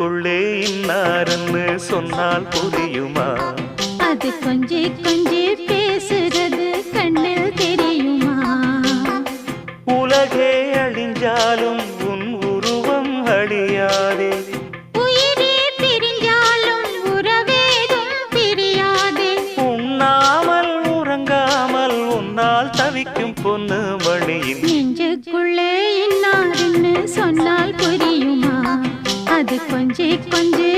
நெஞ்சுக்குள்ளே இன்னாருன்னு சொன்னால் புரியுமா? அது கொஞ்சி கொஞ்சி பேசுறது கண்ணில் தெரியுமா? உலகே அழிஞ்சாலும் உன் உருவம் அழியாதே, உயிரே பிரிஞ்சாலும் உறவேதும் பிரியாதே. உண்ணாமல் உறங்காமல் உன்னால் தவிக்கும் பொண்ணு மணியின் நெஞ்சுக்குள்ளே இன்னாருன்னு சொன்னால் புரியுமா? அது கொஞ்சி கொஞ்சி